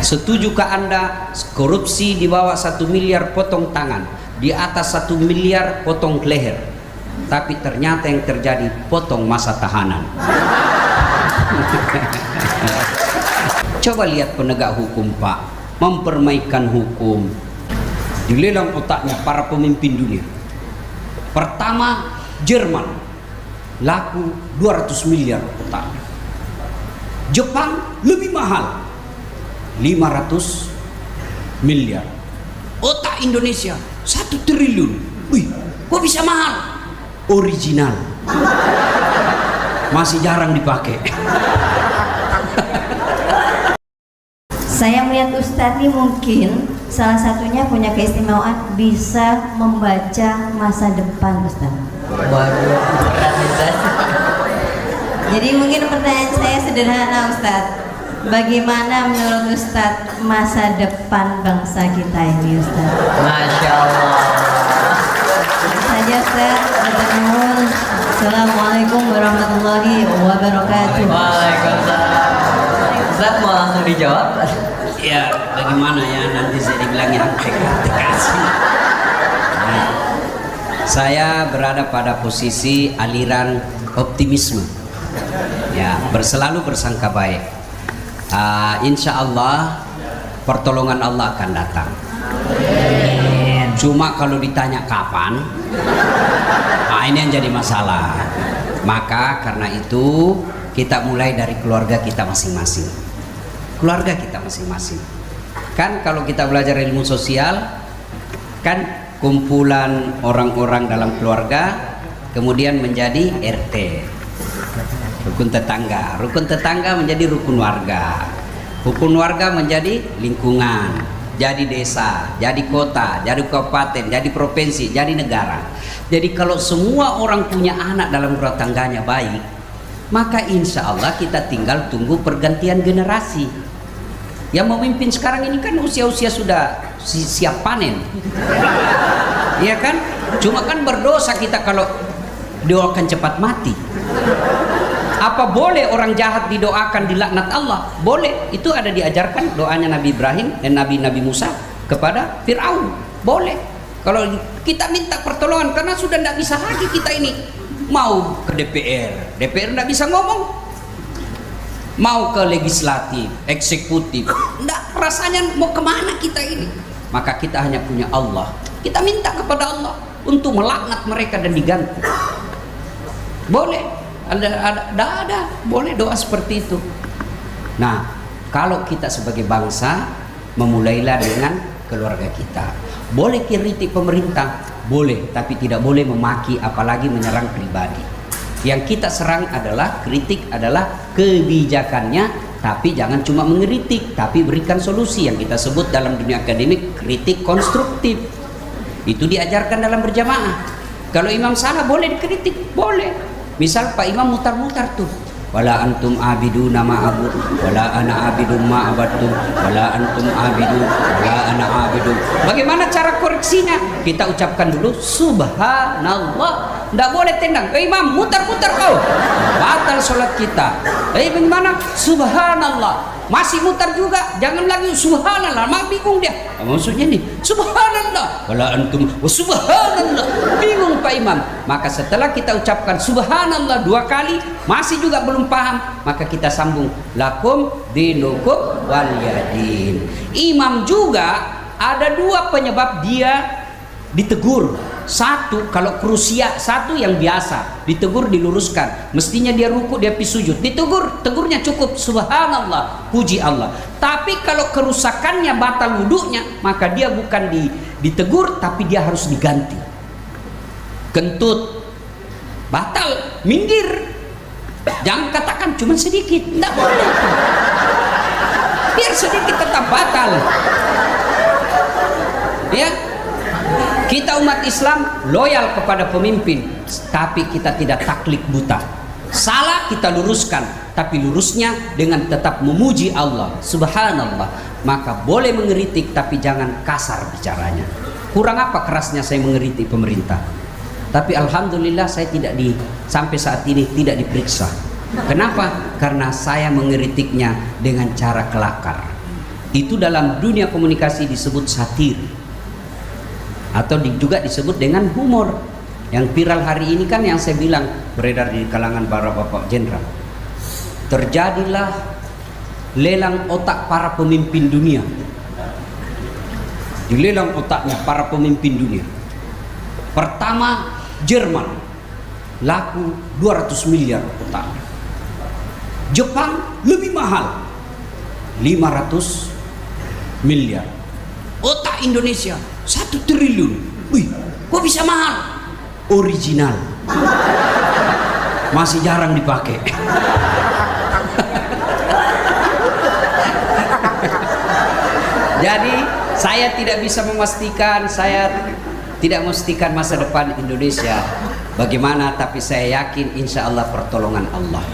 Setujukah Anda korupsi di bawah 1 miliar potong tangan, di atas 1 miliar potong leher, tapi ternyata yang terjadi potong masa tahanan? Coba lihat penegak hukum, Pak, mempermainkan hukum. Dilelang otaknya para pemimpin dunia. Pertama, Jerman laku 200 miliar otaknya. Jepang lebih mahal, 500 miliar. Otak Indonesia 1 triliun. Wih, kok bisa mahal? Original, masih jarang dipakai. Saya melihat Ustadz ini mungkin salah satunya punya keistimewaan bisa membaca masa depan, Ustadz. Waduh, berat Ustadz. Jadi mungkin pertanyaan saya sederhana, Ustadz. Bagaimana menurut Ustadz masa depan bangsa kita ini, Ustadz? Masya Allah. Saja, Ustadz. Assalamualaikum warahmatullahi wabarakatuh. Waalaikumsalam. Ustadz mau langsung dijawab? Ya, bagaimana ya, nanti saya dibilangin kasih. Nah, saya berada pada posisi aliran optimisme. Ya, selalu bersangka baik. Insya Allah pertolongan Allah akan datang. Cuma kalau ditanya kapan, ini yang jadi masalah. Maka karena itu kita mulai dari keluarga kita masing-masing. Keluarga kita masing-masing. Kan kalau kita belajar ilmu sosial, kan kumpulan orang-orang dalam keluarga kemudian menjadi RT, rukun tetangga. Rukun tetangga menjadi rukun warga. Rukun warga menjadi lingkungan, jadi desa, jadi kota, jadi kabupaten, jadi provinsi, jadi negara. Jadi kalau semua orang punya anak dalam rumah tangganya baik, maka insya Allah kita tinggal tunggu pergantian generasi. Yang memimpin sekarang ini kan usia-usia sudah siap panen. Iya kan? Cuma kan berdosa kita kalau doakan cepat mati. Apa boleh orang jahat didoakan dilaknat Allah? Boleh. Itu ada diajarkan doanya Nabi Ibrahim dan Nabi Musa kepada Fir'aun. Boleh. Kalau kita minta pertolongan karena sudah tidak bisa lagi kita ini. Mau ke DPR tidak bisa ngomong. Mau ke legislatif, eksekutif, tidak, rasanya mau kemana kita ini? Maka kita hanya punya Allah. Kita minta kepada Allah untuk melaknat mereka dan diganti. Boleh. Ada boleh doa seperti itu. Nah, kalau kita sebagai bangsa memulailah dengan keluarga kita. Boleh kritik pemerintah, boleh, tapi tidak boleh memaki apalagi menyerang pribadi. Yang kita serang adalah kritik adalah kebijakannya, tapi jangan cuma mengkritik, tapi berikan solusi yang kita sebut dalam dunia akademik kritik konstruktif. Itu diajarkan dalam berjamaah. Kalau imam salah boleh dikritik, boleh. Misal Pak Imam mutar-mutar tuh, wala antum abiduna ma abud, wala ana abidum ma abadtum, wala antum abidun, wala ana abidun. Bagaimana cara koreksinya? Kita ucapkan dulu subhanallah. Tidak boleh tendang. Imam mutar-mutar kau, batal sholat kita. Bagaimana? Subhanallah. Masih mutar juga, jangan lagi subhanallah. Mak bingung dia. Maksudnya nih, subhanallah. Wala antum wa subhanallah. Bingung Pak Imam. Maka setelah kita ucapkan subhanallah 2 kali, masih juga belum paham, maka kita sambung lakum dinukum waliyadin. Imam juga ada 2 penyebab dia ditegur. 1 kalau krusia, 1 yang biasa ditegur diluruskan, mestinya dia ruku dia sujud, tegurnya cukup subhanallah, puji Allah. Tapi kalau kerusakannya batal wudhunya, maka dia bukan ditegur, tapi dia harus diganti. Kentut batal, minggir, jangan katakan cuma sedikit, tidak boleh, biar sedikit tetap batal ya. Kita umat Islam loyal kepada pemimpin, tapi kita tidak taklid buta. Salah kita luruskan, tapi lurusnya dengan tetap memuji Allah, subhanallah. Maka boleh mengkritik, tapi jangan kasar bicaranya. Kurang apa kerasnya saya mengkritik pemerintah? Tapi alhamdulillah saya sampai saat ini tidak diperiksa. Kenapa? Karena saya mengkritiknya dengan cara kelakar. Itu dalam dunia komunikasi disebut satir, atau juga disebut dengan humor. Yang viral hari ini kan yang saya bilang beredar di kalangan para bapak jenderal. Terjadilah lelang otak para pemimpin dunia. Dilelang otaknya para pemimpin dunia. Pertama Jerman, laku 200 miliar otaknya. Jepang lebih mahal, 500 miliar. Otak Indonesia 1 triliun. Wih, kok bisa mahal? Original, masih jarang dipakai. Jadi saya tidak bisa memastikan, masa depan Indonesia bagaimana, tapi saya yakin insya Allah pertolongan Allah.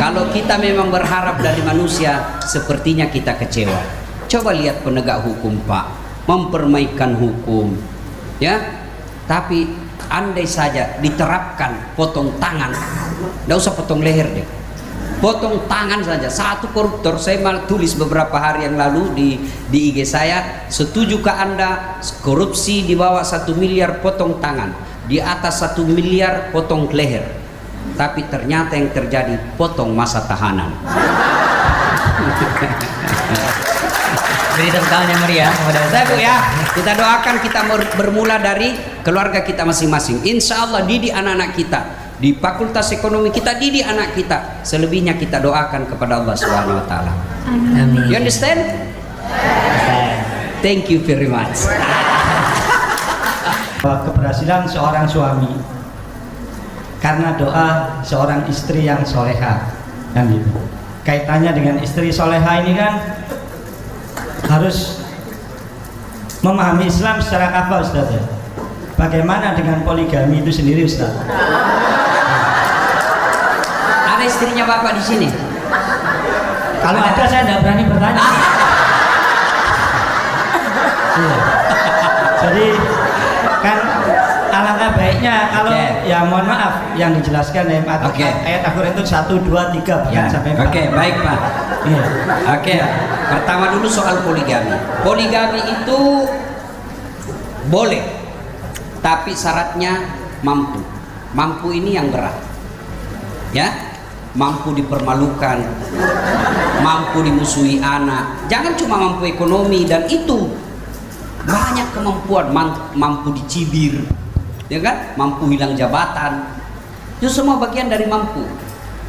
Kalau kita memang berharap dari manusia, sepertinya kita kecewa. Coba lihat penegak hukum Pak, mempermainkan hukum, ya. Tapi andai saja diterapkan potong tangan, tidak usah potong leher deh, potong tangan saja. Satu koruptor, saya malah tulis beberapa hari yang lalu di IG saya, setujukah Anda korupsi di bawah 1 miliar potong tangan, di atas 1 miliar potong leher? Tapi ternyata yang terjadi potong masa tahanan. Beri tepuk tangan yang meriah kepada Saya Bu ya, kita doakan kita bermula dari keluarga kita masing-masing. Insya Allah didik anak-anak kita. Di Fakultas Ekonomi kita didik anak kita. Selebihnya kita doakan kepada Allah Subhanahu wa taala. Amin. You understand? Thank you very much. Keberhasilan seorang suami karena doa seorang istri yang soleha, kan gitu. Kaitannya dengan istri soleha ini kan harus memahami Islam secara kafah, Ustaz ya. Bagaimana dengan poligami itu sendiri, Ustaz? Ada istrinya Bapak di sini? Kalau ada saya tidak berani bertanya. Iya. Jadi kan alangkah baiknya kalau ya mohon maaf yang dijelaskan ayat Al-Quran itu 1, 2, 3 bukan sampai 4. Oke, baik Pak. Iya. Oke, pertama dulu soal poligami. Poligami itu boleh, tapi syaratnya mampu. Mampu ini yang berat, ya. Mampu dipermalukan, mampu dimusuhi anak. Jangan cuma mampu ekonomi, dan itu banyak kemampuan. Mampu dicibir, ya kan? Mampu hilang jabatan. Itu semua bagian dari mampu.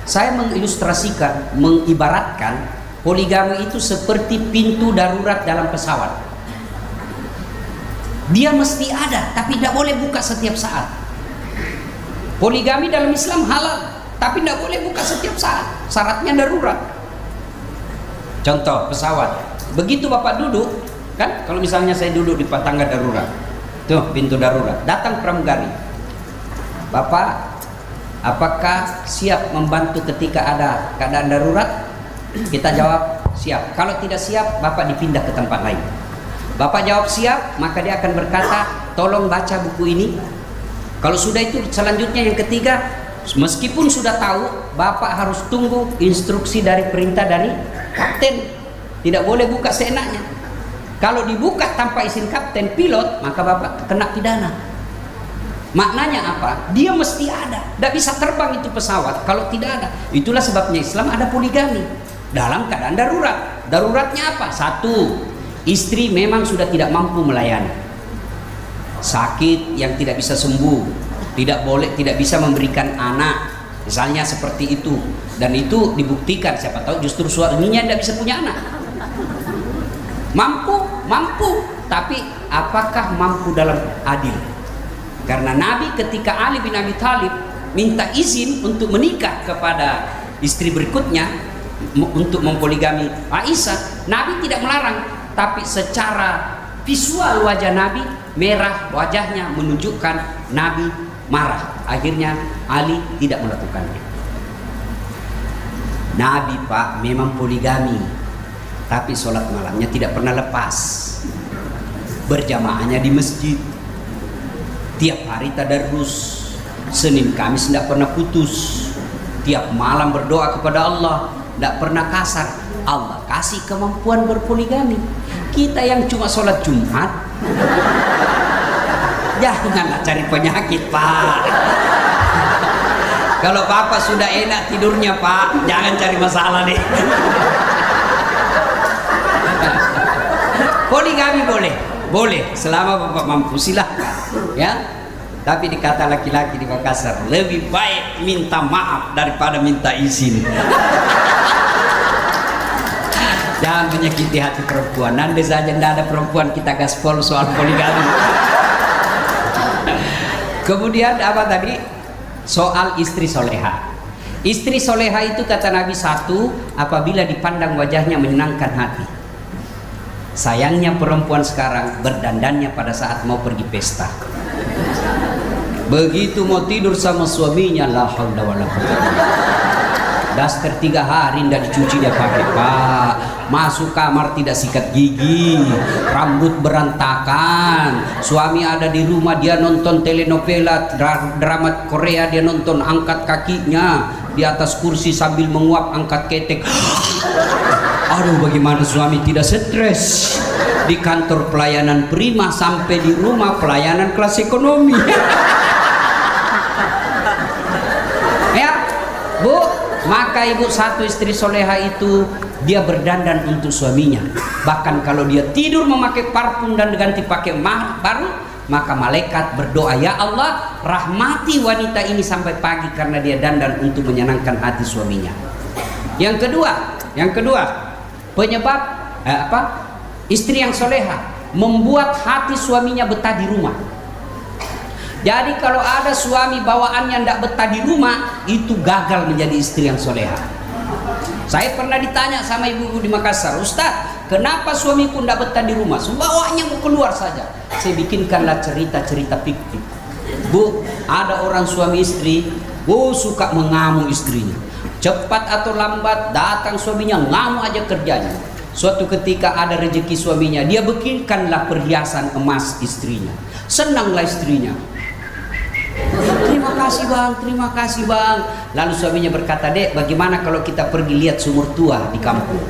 Saya mengilustrasikan, mengibaratkan poligami itu seperti pintu darurat dalam pesawat. Dia mesti ada, tapi tidak boleh buka setiap saat. Poligami dalam Islam halal, tapi tidak boleh buka setiap saat. Syaratnya darurat. Contoh pesawat. Begitu Bapak duduk, kan? Kalau misalnya saya duduk di tangga darurat, tuh pintu darurat, datang pramugari. Bapak, apakah siap membantu ketika ada keadaan darurat? Kita jawab siap. Kalau tidak siap, Bapak dipindah ke tempat lain. Bapak jawab siap, maka dia akan berkata, tolong baca buku ini. Kalau sudah itu, selanjutnya yang ketiga, meskipun sudah tahu, Bapak harus tunggu instruksi dari perintah dari kapten. Tidak boleh buka seenaknya. Kalau dibuka tanpa izin kapten pilot, maka Bapak kena pidana. Maknanya apa? Dia mesti ada. Tidak bisa terbang itu pesawat kalau tidak ada. Itulah sebabnya Islam ada poligami dalam keadaan darurat. Daruratnya apa? 1, istri memang sudah tidak mampu melayani, sakit yang tidak bisa sembuh, tidak bisa memberikan anak, misalnya seperti itu. Dan itu dibuktikan, siapa tahu justru suaminya tidak bisa punya anak. Mampu, tapi apakah mampu dalam adil? Karena Nabi ketika Ali bin Abi Thalib minta izin untuk menikah kepada istri berikutnya untuk mempoligami Aisyah, Nabi tidak melarang, tapi secara visual wajah Nabi merah, wajahnya menunjukkan Nabi marah. Akhirnya Ali tidak melakukannya. Nabi Pak memang poligami, tapi sholat malamnya tidak pernah lepas. Berjamaahnya di masjid, tiap hari tadarus, Senin Kamis tidak pernah putus, tiap malam berdoa kepada Allah, tidak pernah kasar. Allah kasih kemampuan berpoligami. Kita yang cuma sholat Jumat, janganlah cari penyakit, Pak. Kalau Bapak sudah enak tidurnya, Pak, jangan cari masalah deh. Poligami boleh selama Bapak mampu, silahkan ya. Tapi dikata laki-laki di Makassar, lebih baik minta maaf daripada minta izin. Jangan menyakiti hati perempuan. Nanti saja tidak ada perempuan kita gaspol soal poligami. Kemudian apa tadi? Soal istri soleha. Istri soleha itu kata Nabi satu, apabila dipandang wajahnya menyenangkan hati. Sayangnya perempuan sekarang berdandannya pada saat mau pergi pesta. Begitu mau tidur sama suaminya, la haula wala quwwata. Daster 3 hari tidak dicuci dia pakai, Pak. Masuk kamar tidak sikat gigi, rambut berantakan. Suami ada di rumah, dia nonton telenovela, drama Korea, dia nonton, angkat kakinya di atas kursi sambil menguap, angkat ketek. Aduh, bagaimana suami tidak stres? Di kantor pelayanan prima, sampai di rumah pelayanan kelas ekonomi. Ya, Bu, maka ibu satu istri soleha itu dia berdandan untuk suaminya. Bahkan kalau dia tidur memakai parfum dan ganti pakai baru, maka malaikat berdoa, ya Allah, rahmati wanita ini sampai pagi karena dia dandan untuk menyenangkan hati suaminya. Yang kedua, penyebab istri yang soleha membuat hati suaminya betah di rumah. Jadi kalau ada suami bawaannya tidak betah di rumah, itu gagal menjadi istri yang soleha. Saya pernah ditanya sama ibu-ibu di Makassar, Ustaz, kenapa suamiku tidak betah di rumah? Bawaannya mau keluar saja. Saya bikinkanlah cerita-cerita fiktif. Bu, ada orang suami istri, suka mengamuk istrinya. Cepat atau lambat datang suaminya, ngamuk aja kerjanya. Suatu ketika ada rezeki suaminya, dia bikinkanlah perhiasan emas istrinya. Senanglah istrinya. Terima kasih bang. Lalu suaminya berkata, Dek, bagaimana kalau kita pergi lihat sumur tua di kampung?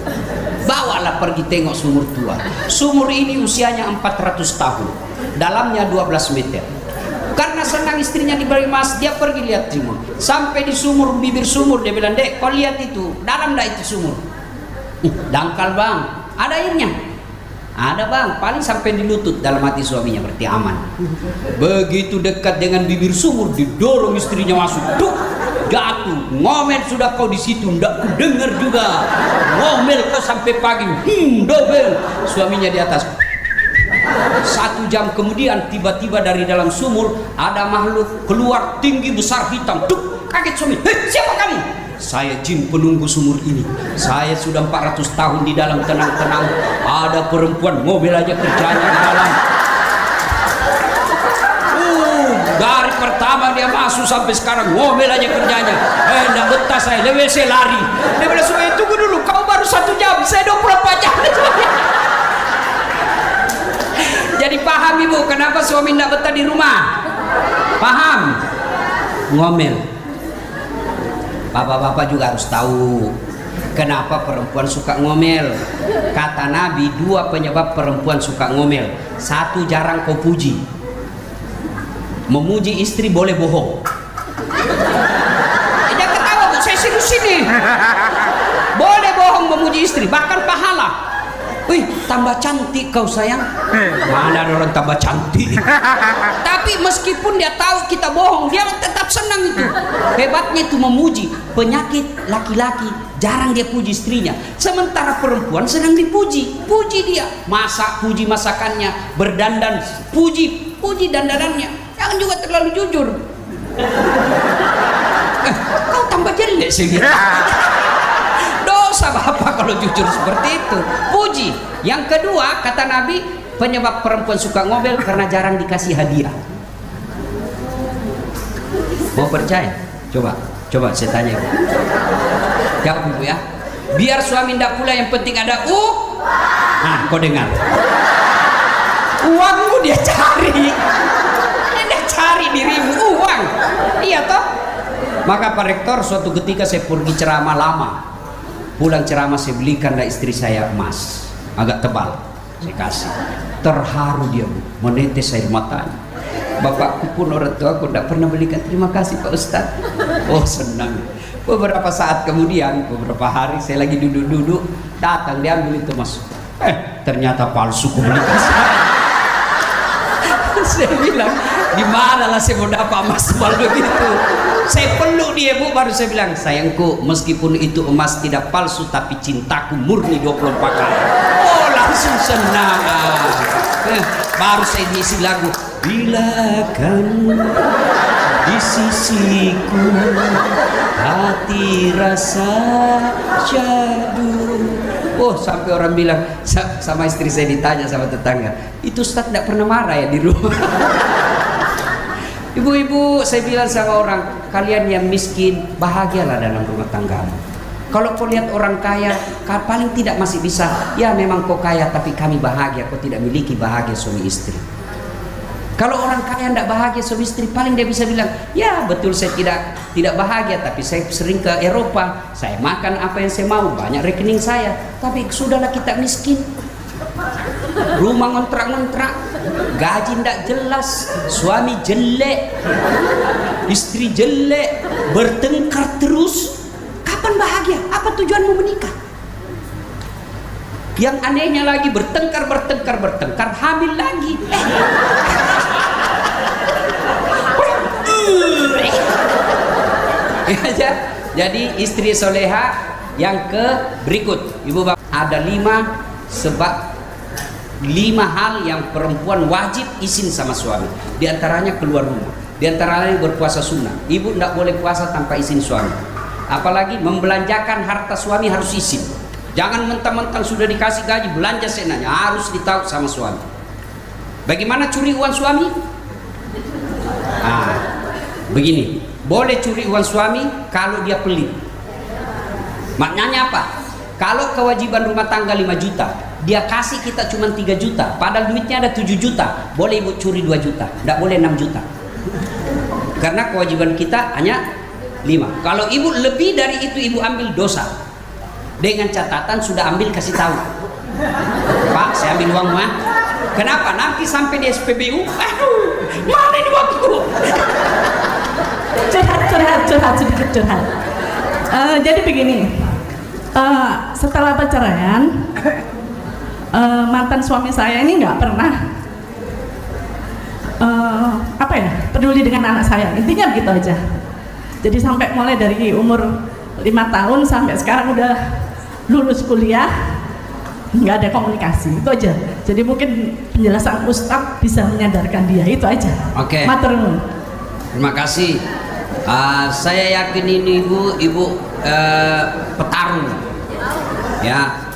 Bawalah pergi tengok sumur tua. Sumur ini usianya 400 tahun, dalamnya 12 meter. Karena senang istrinya diberi emas, dia pergi lihat sumur. Sampai di sumur, bibir sumur, dia bilang, Dek, kau lihat itu, dalam dah itu sumur. Dangkal bang, ada airnya. Ada bang, paling sampai di lutut. Dalam hati suaminya, berarti aman. Begitu dekat dengan bibir sumur, didorong istrinya masuk, duk, jatuh. Ngomel sudah kau di situ, ndak ku dengar juga. Ngomel kau sampai pagi, dobel. Suaminya di atas. 1 jam kemudian tiba-tiba dari dalam sumur ada makhluk keluar tinggi besar hitam. Duk, kaget suami. Siapa kamu? Saya jin penunggu sumur ini. Saya sudah 400 tahun di dalam, tenang-tenang. Ada perempuan mobil aja kerjanya di dalam. Dari pertama dia masuk sampai sekarang mobil aja kerjanya. Nggak betah saya, WC lari. Dia bilang, suami tunggu dulu, kau baru 1 jam, saya 24 jam. Jadi paham ibu kenapa suami nggak betah di rumah? Paham? Ngomel. Bapak-bapak juga harus tahu kenapa perempuan suka ngomel. Kata Nabi, 2 penyebab perempuan suka ngomel. 1, jarang kau puji. Memuji istri boleh bohong. Jangan ketawa bu, saya serius ini. Boleh bohong memuji istri, bahkan pahala. Wih, tambah cantik kau sayang. Mana ada orang tambah cantik. Tapi meskipun dia tahu kita bohong, dia tetap senang itu. Hebatnya itu memuji. Penyakit laki-laki jarang dia puji istrinya. Sementara perempuan senang dipuji. Puji dia, masak, puji masakannya, berdandan, puji dandanannya. Jangan juga terlalu jujur. Kau tambah jelek sih. Dosa bapak kalau jujur seperti itu. Puji. Yang kedua, kata Nabi, penyebab perempuan suka ngomel karena jarang dikasih hadiah. Mau percaya? Coba saya tanya ibu. Jawab ibu ya. Biar suami ndak pula, yang penting ada Nah, kau dengar. Uangmu dia cari. Dia cari dirimu uang. Iya toh? Maka Pak Rektor, suatu ketika saya pergi ceramah lama. Pulang ceramah saya belikanlah istri saya emas agak tebal, saya kasih. Terharu dia, Bu, menetes air matanya. Bapakku pun, orang tua aku tidak pernah belikan. Terima kasih Pak Ustadz. Oh senang. Beberapa saat kemudian, beberapa hari saya lagi duduk-duduk, datang dia ambil itu emas. Ternyata palsu, ku belikan saya bilang, di mana lah saya mau dapat emas tebal begitu? Saya peluk dia, Bu, baru saya bilang, sayangku, meskipun itu emas tidak palsu, tapi cintaku murni 24 karat. Oh, langsung senang. Baru saya diisi lagu, bila kamu di sisiku, hati rasa syahdu. Oh, sampai orang bilang, sama istri saya ditanya sama tetangga, itu Ustaz tidak pernah marah ya di rumah? Ibu-ibu, saya bilang sama orang, kalian yang miskin, bahagialah dalam rumah tanggamu. Kalau kau lihat orang kaya, paling tidak masih bisa, ya memang kau kaya tapi kami bahagia, kau tidak miliki bahagia suami istri. Kalau orang kaya tidak bahagia suami istri, paling dia bisa bilang, ya betul saya tidak bahagia, tapi saya sering ke Eropa, saya makan apa yang saya mau, banyak rekening saya, tapi sudahlah kita miskin. Rumah ngontrak-ngontrak, gaji tidak jelas, suami jelek, istri jelek, bertengkar terus. Kapan bahagia? Apa tujuanmu menikah? Yang anehnya lagi, bertengkar, hamil lagi. Jadi istri soleha yang ke berikut, ibu bapak, ada 5 hal yang perempuan wajib izin sama suami. Di antaranya keluar rumah, di antaranya berpuasa sunnah. Ibu tidak boleh puasa tanpa izin suami. Apalagi membelanjakan harta suami harus izin. Jangan mentang-mentang sudah dikasih gaji belanja senanya, harus ditahu sama suami. Bagaimana curi uang suami? Begini, boleh curi uang suami kalau dia pelit. Maknanya apa? Kalau kewajiban rumah tangga 5 juta, dia kasih kita cuma 3 juta, padahal duitnya ada 7 juta, boleh ibu curi 2 juta, tidak boleh 6 juta. Karena kewajiban kita hanya 5. Kalau ibu lebih dari itu, ibu ambil dosa. Dengan catatan sudah ambil, kasih tahu, Pak, saya ambil uang mah. Kenapa? Nanti sampai di SPBU, aduh, mana ini waktu? Curhat. Jadi begini, setelah perceraian, mantan suami saya ini nggak pernah peduli dengan anak saya. Intinya begitu aja. Jadi sampai mulai dari umur 5 tahun sampai sekarang udah lulus kuliah, nggak ada komunikasi, itu aja. Jadi mungkin penjelasan Ustadz bisa menyadarkan dia, itu aja. Oke. Matur nuwun. Terima kasih. Saya yakin ini ibu petarung, ya,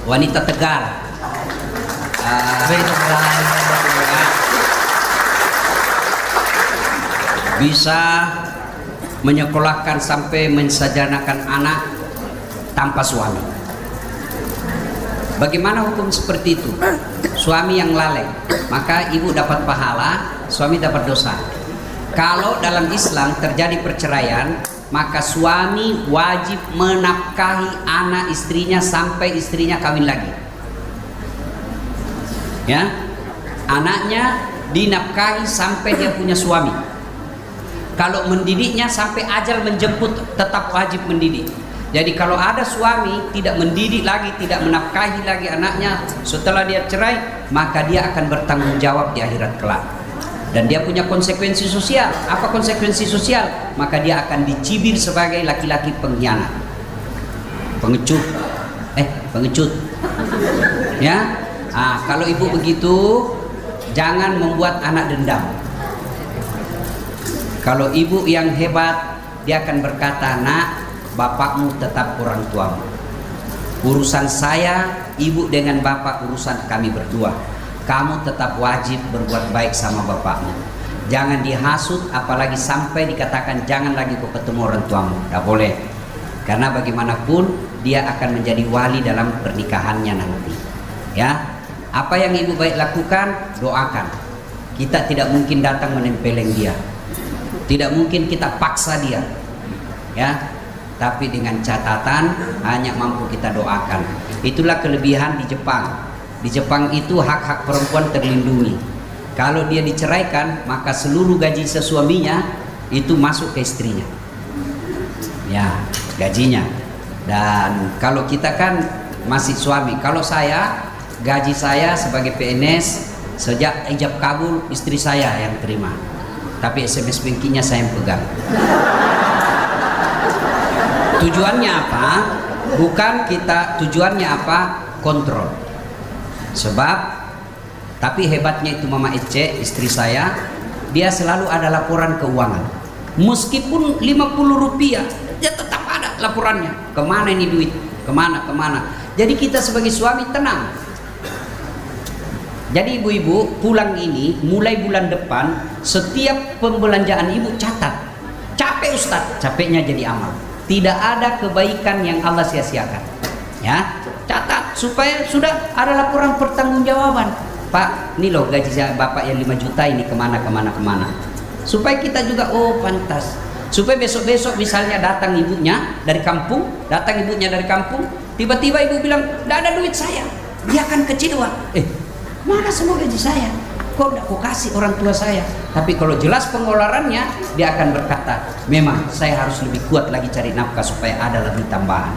wanita tegar. Bisa menyekolahkan sampai mensajanakan anak tanpa suami. Bagaimana hukum seperti itu? Suami yang lalai, maka ibu dapat pahala, suami dapat dosa. Kalau dalam Islam terjadi perceraian, maka suami wajib menafkahi anak istrinya sampai istrinya kawin lagi. Ya, anaknya dinafkahi sampai dia punya suami. Kalau mendidiknya sampai ajal menjemput, tetap wajib mendidik. Jadi kalau ada suami tidak mendidik lagi, tidak menafkahi lagi anaknya setelah dia cerai, maka dia akan bertanggung jawab di akhirat kelak. Dan dia punya konsekuensi sosial. Apa konsekuensi sosial? Maka dia akan dicibir sebagai laki-laki pengkhianat, pengecut. Ya. Kalau ibu begitu, jangan membuat anak dendam. Kalau ibu yang hebat, dia akan berkata, nak, bapakmu tetap orang tuamu. Urusan saya, ibu dengan bapak, urusan kami berdua. Kamu tetap wajib berbuat baik sama bapakmu. Jangan dihasut, apalagi sampai dikatakan jangan lagi kau ketemu orang tuamu. Tidak boleh. Karena bagaimanapun dia akan menjadi wali dalam pernikahannya nanti. Ya, apa yang ibu baik lakukan, doakan. Kita tidak mungkin datang menempeleng dia. Tidak mungkin kita paksa dia, ya. tapi dengan catatan hanya mampu kita doakan. Itulah kelebihan di Jepang. Di Jepang itu hak-hak perempuan terlindungi. Kalau dia diceraikan, maka seluruh gaji sesuaminya itu masuk ke istrinya. Ya, gajinya. Dan kalau kita kan masih suami. Kalau saya, gaji saya sebagai PNS sejak ijab kabul istri saya yang terima. Tapi SMS bankingnya saya yang pegang. Tujuannya apa? Bukan kita, tujuannya apa? Kontrol. Sebab, tapi hebatnya itu Mama Ece, istri saya, dia selalu ada laporan keuangan. Meskipun 50 rupiah, dia tetap ada laporannya. Kemana ini duit? Kemana? Jadi kita sebagai suami tenang. Jadi ibu-ibu pulang ini mulai bulan depan setiap pembelanjaan ibu catat. Capek Ustadz, capeknya jadi amal. Tidak ada kebaikan yang Allah sia-siakan. Ya, catat supaya sudah ada laporan pertanggungjawaban. Pak, ini loh gaji saya bapak yang 5 juta ini kemana. Supaya kita juga pantas. Supaya besok-besok misalnya datang ibunya dari kampung, tiba-tiba ibu bilang, "Tidak ada duit saya." Dia akan kecewa. Mana semua gaji saya? Kok tidak kau kasih orang tua saya? Tapi kalau jelas pengeluarannya, dia akan berkata, memang saya harus lebih kuat lagi cari nafkah supaya ada lebih tambahan.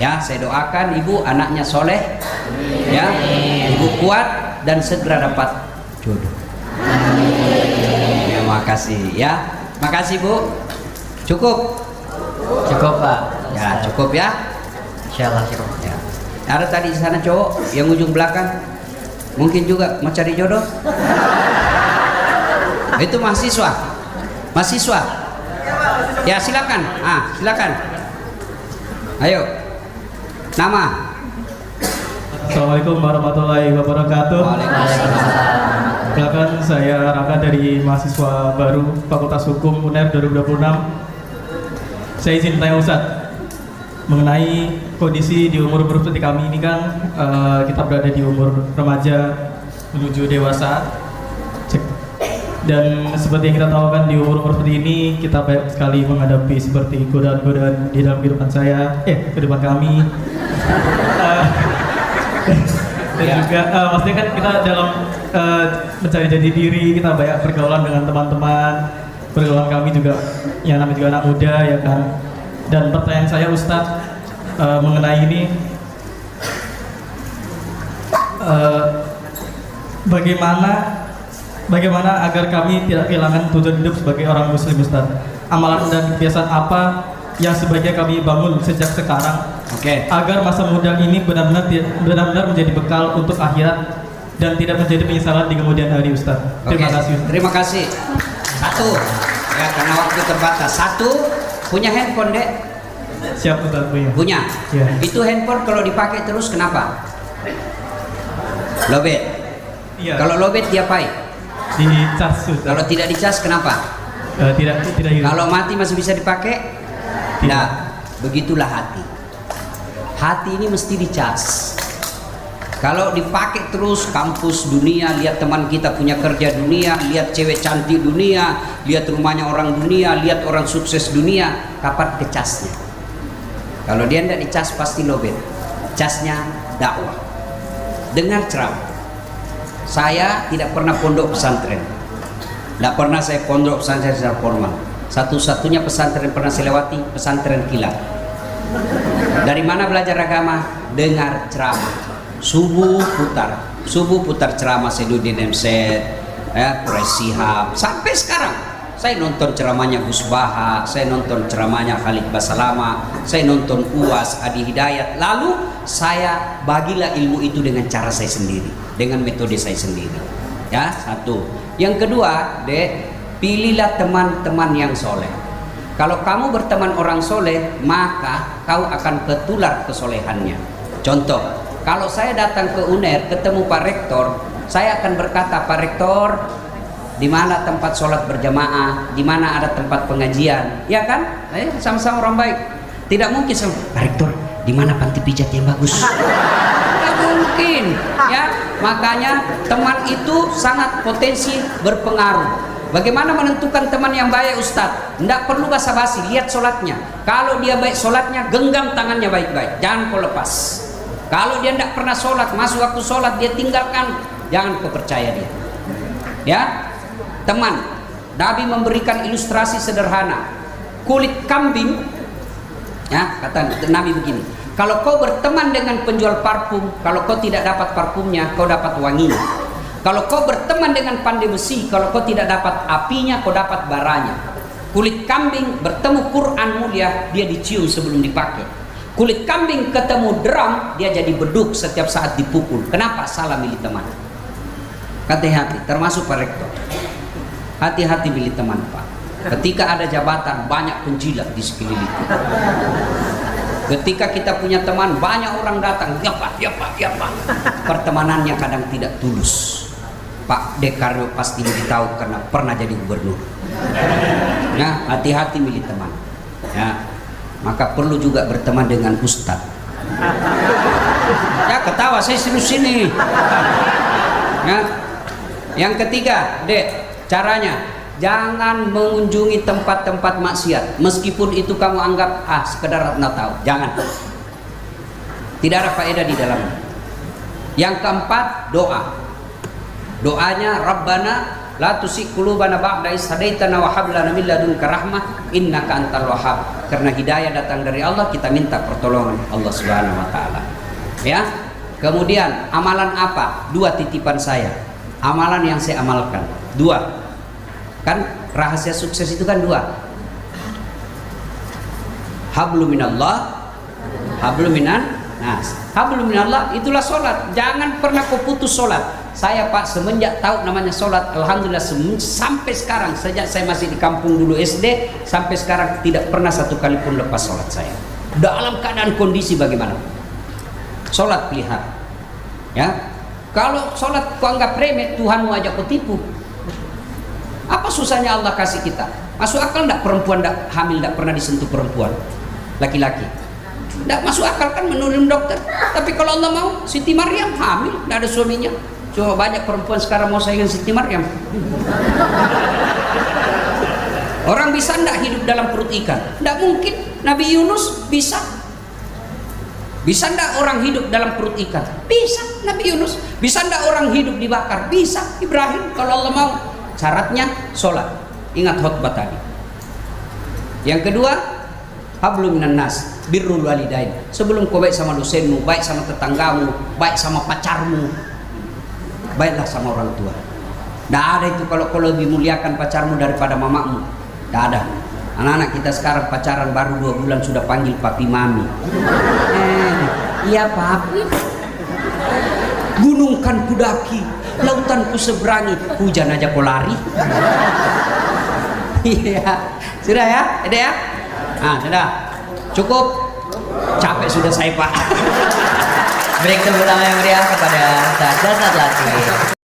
Ya, saya doakan ibu anaknya soleh, ya, ibu kuat dan segera dapat jodoh. Ya, makasih ya, makasih Bu. Cukup Pak. ya, cukup ya. Insyaallah cukup. Ya. Ada tadi di sana cowok yang ujung belakang. Mungkin juga mau cari jodoh. Itu mahasiswa. Ya silakan. Silakan. Ayo. Nama. Assalamualaikum warahmatullahi wabarakatuh. Perkenalkan saya Raka dari mahasiswa baru Fakultas Hukum UNER 2026. Saya izin tanya Ustadz mengenai kondisi di umur seperti kami ini kan, kita berada di umur remaja menuju dewasa. Dan seperti yang kita tahu kan di umur seperti ini kita banyak sekali menghadapi seperti godaan-godaan di dalam kehidupan kehidupan kami. Dan juga maksudnya kan kita dalam mencari jati diri, kita banyak pergaulan dengan teman-teman. Pergaulan kami juga yang namanya juga anak muda ya kan. Dan pertanyaan saya Ustadz mengenai ini, bagaimana agar kami tidak kehilangan tujuan hidup sebagai orang muslim Ustadz? Amalan dan kebiasaan apa yang sebaiknya kami bangun sejak sekarang agar masa muda ini benar-benar menjadi bekal untuk akhirat dan tidak menjadi penyesalan di kemudian hari Ustadz? Terima kasih. Terima kasih. Satu, ya karena waktu terbatas. Satu, punya handphone dek? Siap Ustadz, punya. Ya. Itu handphone kalau dipakai terus kenapa? Lobet. Iya. Kalau lobet diapain? Dicas Ustadz. Kalau tidak dicas kenapa? Tidak hidup. Kalau mati masih bisa dipakai? Tidak. Begitulah hati. Hati ini mesti dicas. Kalau dipakai terus kampus dunia, lihat teman kita punya kerja dunia, lihat cewek cantik dunia, lihat rumahnya orang dunia, lihat orang sukses dunia, kapan kecasnya? Kalau dia tidak dicas pasti lobet. Casnya dakwah. Dengar ceramah. Saya tidak pernah pondok pesantren. Tidak pernah saya pondok pesantren secara formal. Satu-satunya pesantren pernah saya lewati pesantren kilat. Dari mana belajar agama? Dengar ceramah. Subuh putar ceramah Sainuddin Emset, Quraish Shihab. Sampai sekarang saya nonton ceramahnya Gus Baha, saya nonton ceramahnya Khalid Basalama, saya nonton UAS Adi Hidayat. Lalu saya bagilah ilmu itu dengan cara saya sendiri, dengan metode saya sendiri. Ya, satu. Yang kedua, dek, pilihlah teman-teman yang soleh. Kalau kamu berteman orang soleh, maka kau akan ketular kesolehannya. Contoh, kalau saya datang ke UNER ketemu Pak Rektor, saya akan berkata, Pak Rektor, di mana tempat sholat berjamaah, di mana ada tempat pengajian, ya kan? Sama-sama orang baik. Tidak mungkin sama Pak Rektor, di mana panti pijat yang bagus? Tidak mungkin, ya. Makanya teman itu sangat potensi berpengaruh. Bagaimana menentukan teman yang baik Ustadz? Tidak perlu basa-basi, lihat sholatnya. Kalau dia baik sholatnya, genggam tangannya baik-baik, jangan kau lepas. Kalau dia tidak pernah sholat, masuk waktu sholat dia tinggalkan, jangan kau percaya dia. Ya, teman. Nabi memberikan ilustrasi sederhana. Kulit kambing, ya kata Nabi begini. Kalau kau berteman dengan penjual parfum, kalau kau tidak dapat parfumnya, kau dapat wanginya. Kalau kau berteman dengan pandai besi, kalau kau tidak dapat apinya, kau dapat baranya. Kulit kambing bertemu Quran mulia, dia dicium sebelum dipakai. Kulit kambing ketemu drum, dia jadi beduk setiap saat dipukul. Kenapa? Salah milih teman. Hati-hati, termasuk Pak Rektor. Hati-hati milih teman, Pak. Ketika ada jabatan, banyak penjilat di sekeliling kita. Ketika kita punya teman, banyak orang datang, ya Pak, ya Pak, ya Pak. Pertemanannya kadang tidak tulus. Pak Dekarwo pasti lebih tahu karena pernah jadi gubernur. Nah, hati-hati milih teman. Ya, maka perlu juga berteman dengan ustadz. Ya, ketawa, saya serius ini. Ya. Yang ketiga, Dek, caranya jangan mengunjungi tempat-tempat maksiat, meskipun itu kamu anggap sekedar nggak tahu. Jangan. Tidak ada faedah di dalamnya. Yang keempat, doa. Doanya Rabbana la tuzigh qulubana ba'da idh hadaitana wa hab lana min ladunka rahmah innaka antal wahhab. Karena hidayah datang dari Allah, kita minta pertolongan Allah Subhanahu wa taala. Ya. Kemudian amalan apa? 2 titipan saya. Amalan yang saya amalkan. 2. Kan rahasia sukses itu kan 2. Hablum minallah, hablum minan nas. Hablum minallah itulah sholat. Jangan pernah kau putus sholat. Saya Pak semenjak tahu namanya sholat, alhamdulillah sampai sekarang, sejak saya masih di kampung dulu SD sampai sekarang tidak pernah satu kali pun lepas sholat saya. Dalam keadaan kondisi bagaimana? Sholat pelihara. Ya, kalau sholat kau anggap remeh, Tuhanmu ajak kau tipu. Apa susahnya Allah kasih kita? Masuk akal enggak perempuan enggak hamil enggak pernah disentuh perempuan? Laki-laki. Enggak masuk akal kan menurut dokter. Tapi kalau Allah mau, Siti Maryam hamil, enggak ada suaminya. Coba banyak perempuan sekarang mau saingan Siti Maryam. Orang bisa enggak hidup dalam perut ikan? Enggak mungkin. Nabi Yunus bisa. Bisa enggak orang hidup dalam perut ikan? Bisa. Nabi Yunus. Bisa enggak orang hidup dibakar? Bisa. Ibrahim kalau Allah mau. Syaratnya sholat. Ingat khutbah tadi. Yang kedua, hablum minan nas, birrul walidain. Sebelum kau baik sama dosenmu, baik sama tetanggamu, baik sama pacarmu, baiklah sama orang tua. Tidak ada itu kalau kau lebih muliakan pacarmu daripada mamamu. Tidak ada. Anak-anak kita sekarang pacaran baru 2 bulan sudah panggil papi mami. Iya papi. Gunung kan kudaki, lautan ku seberangi, hujan aja kau lari. Iya, sudah ya, ada ya. Nah, sudah cukup. Capek sudah saya Pak. Beri tepuk tangan yang meriah kepada Ustaz Dasar Latif.